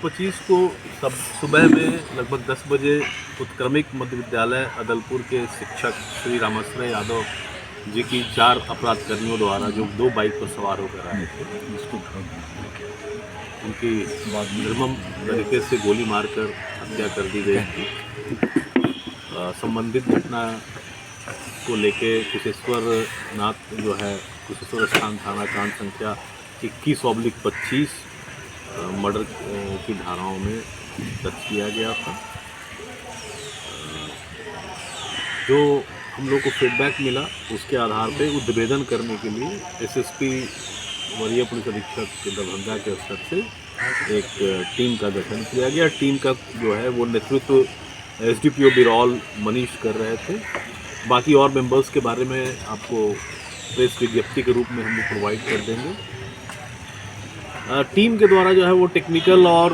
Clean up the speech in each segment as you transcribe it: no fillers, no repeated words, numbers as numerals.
25 को सब सुबह में लगभग 10 बजे उत्क्रमिक मध्य विद्यालय अदलपुर के शिक्षक श्री रामाश्रय यादव जी की 4 अपराधकर्मियों द्वारा जो 2 बाइक पर सवार होकर आए थे, उनकी निर्मम तरीके से गोली मारकर हत्या कर दी गई थी। संबंधित घटना को लेके कुशेश्वर नाथ जो है कुशेश्वर स्थान थाना कांड संख्या 21/25 मर्डर की धाराओं में दर्ज किया गया था। जो हम लोग को फीडबैक मिला उसके आधार पे उद्भेदन करने के लिए एसएसपी वरीय पुलिस अधीक्षक दरभंगा के स्तर से एक टीम का गठन किया गया। टीम का जो है वो नेतृत्व एसडीपीओ बिरौल मनीष कर रहे थे। बाकी और मेंबर्स के बारे में आपको प्रेस विज्ञप्ति के रूप में हम प्रोवाइड कर देंगे। टीम के द्वारा जो है वो टेक्निकल और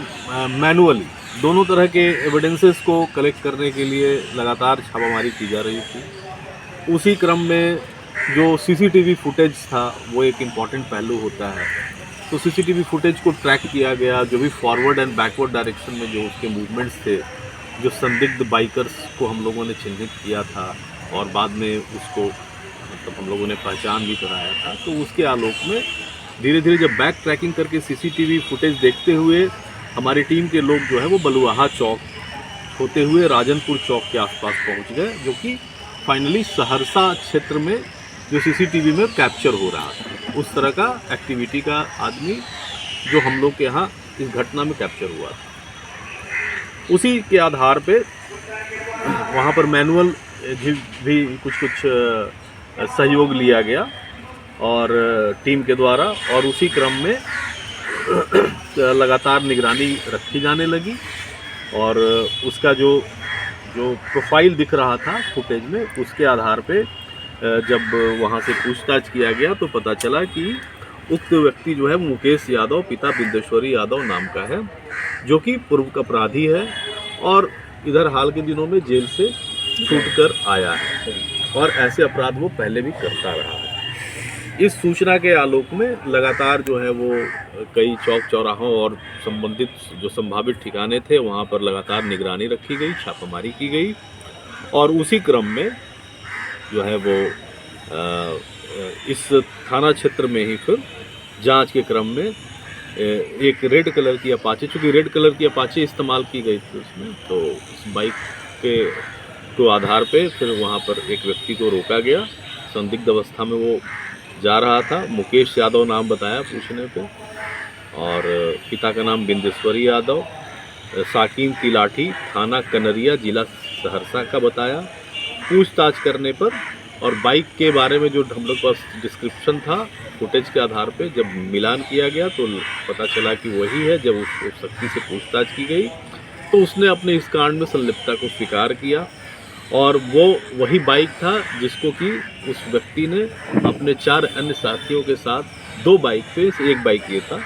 मैनुअली दोनों तरह के एविडेंसेस को कलेक्ट करने के लिए लगातार छापामारी की जा रही थी। उसी क्रम में जो सीसीटीवी फुटेज था वो एक इम्पॉर्टेंट पहलू होता है, तो सीसीटीवी फुटेज को ट्रैक किया गया। जो भी फॉरवर्ड एंड बैकवर्ड डायरेक्शन में जो उसके मूवमेंट्स थे, जो संदिग्ध बाइकर्स को हम लोगों ने चिन्हित किया था और बाद में उसको मतलब हम लोगों ने पहचान भी कराया था, तो उसके आलोक में धीरे धीरे जब बैक ट्रैकिंग करके सीसीटीवी फुटेज देखते हुए हमारी टीम के लोग जो है वो बलुआहा चौक होते हुए राजनपुर चौक के आसपास पहुंच गए, जो कि फाइनली सहरसा क्षेत्र में जो सीसीटीवी में कैप्चर हो रहा था, उस तरह का एक्टिविटी का आदमी जो हम लोग के यहाँ इस घटना में कैप्चर हुआ था। उसी के आधार पे वहाँ पर मैनुअल भी कुछ सहयोग लिया गया और टीम के द्वारा, और उसी क्रम में लगातार निगरानी रखी जाने लगी। और उसका जो प्रोफाइल दिख रहा था फुटेज में, उसके आधार पे जब वहाँ से पूछताछ किया गया तो पता चला कि उक्त व्यक्ति जो है मुकेश यादव पिता बिंदेश्वरी यादव नाम का है, जो कि पूर्व अपराधी है और इधर हाल के दिनों में जेल से छूट कर आया है और ऐसे अपराध वो पहले भी करता रहा है। इस सूचना के आलोक में लगातार जो है वो कई चौक चौराहों और संबंधित जो संभावित ठिकाने थे वहाँ पर लगातार निगरानी रखी गई, छापामारी की गई। और उसी क्रम में जो है वो इस थाना क्षेत्र में ही फिर जांच के क्रम में एक रेड कलर की अपाचे, चूँकि रेड कलर की अपाचे इस्तेमाल की गई थी उसमें, तो उस बाइक के आधार पे फिर वहाँ पर एक व्यक्ति को रोका गया। संदिग्ध अवस्था में वो जा रहा था। मुकेश यादव नाम बताया पूछने पे, और पिता का नाम बिंदेश्वरी यादव, साकीन तिलाठी, थाना कनरिया, जिला सहरसा का बताया। पूछताछ करने पर और बाइक के बारे में जो हम लोग पास डिस्क्रिप्शन था फुटेज के आधार पे जब मिलान किया गया तो पता चला कि वही है। जब उस व्यक्ति से पूछताछ की गई तो उसने अपने इस कांड में संलिप्तता को स्वीकार किया और वो वही बाइक था जिसको कि उस व्यक्ति ने अपने 4 अन्य साथियों के साथ 2 बाइक पे से एक बाइक ये था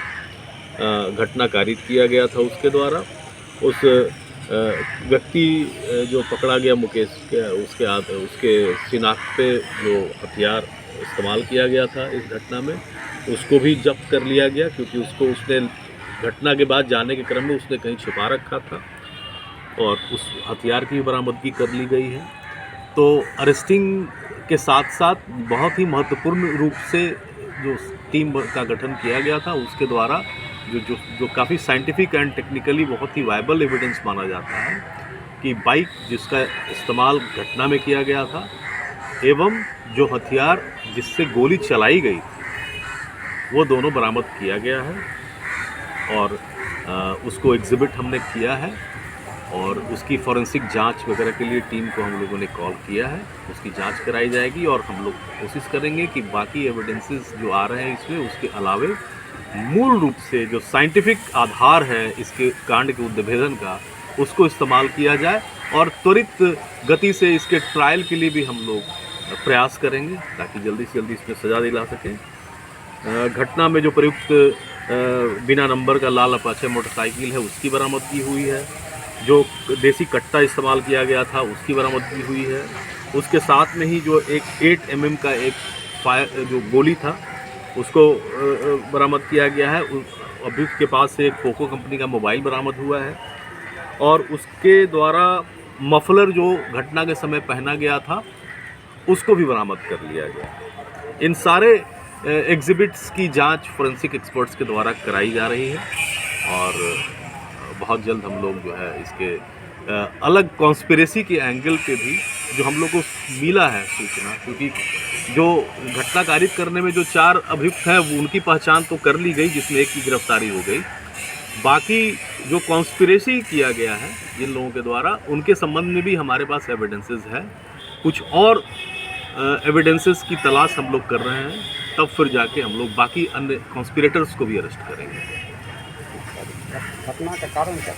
घटना कारित किया गया था उसके द्वारा। उस व्यक्ति जो पकड़ा गया मुकेश के उसके शिनाख्त पे जो हथियार इस्तेमाल किया गया था इस घटना में उसको भी जब्त कर लिया गया, क्योंकि उसने घटना के बाद जाने के क्रम में उसने कहीं छिपा रखा था और उस हथियार की बरामदगी कर ली गई है। तो अरेस्टिंग के साथ साथ बहुत ही महत्वपूर्ण रूप से जो टीम का गठन किया गया था उसके द्वारा जो काफ़ी साइंटिफिक एंड टेक्निकली बहुत ही वायबल एविडेंस माना जाता है कि बाइक जिसका इस्तेमाल घटना में किया गया था एवं जो हथियार जिससे गोली चलाई गई वो दोनों बरामद किया गया है और उसको एग्जिबिट हमने किया है और उसकी फॉरेंसिक जांच वगैरह के लिए टीम को हम लोगों ने कॉल किया है। उसकी जांच कराई जाएगी और हम लोग कोशिश करेंगे कि बाकी एविडेंसेस जो आ रहे हैं इसमें उसके अलावे मूल रूप से जो साइंटिफिक आधार है इसके कांड के उद्भेदन का उसको इस्तेमाल किया जाए और त्वरित गति से इसके ट्रायल के लिए भी हम लोग प्रयास करेंगे ताकि जल्दी से जल्दी इसमें सज़ा दिला सकें। घटना में जो प्रयुक्त बिना नंबर का लाल अपाचे मोटरसाइकिल है उसकी बरामदगी हुई है। जो देसी कट्टा इस्तेमाल किया गया था उसकी बरामदगी हुई है। उसके साथ में ही जो एक 8 mm का एक फायर जो गोली था उसको बरामद किया गया है अभियुक्त के पास से एक पोको कंपनी का मोबाइल बरामद हुआ है और उसके द्वारा मफलर जो घटना के समय पहना गया था उसको भी बरामद कर लिया गया। इन सारे एग्जिबिट्स की जांच फोरेंसिक एक्सपर्ट्स के द्वारा कराई जा रही है और बहुत जल्द हम लोग जो है इसके अलग कॉन्स्पिरेसी के एंगल पे भी जो हम लोग को मिला है सूचना, क्योंकि जो घटना कारित करने में जो 4 अभियुक्त हैं वो उनकी पहचान तो कर ली गई जिसमें एक की गिरफ्तारी हो गई। बाकी जो कॉन्स्पिरेसी किया गया है जिन लोगों के द्वारा, उनके संबंध में भी हमारे पास एविडेंसेस है। कुछ और एविडेंसेस की तलाश हम लोग कर रहे हैं, तब फिर जाके हम लोग बाकी अन्य कॉन्स्पिरेटर्स को भी अरेस्ट करेंगे। घटना का कारण क्या?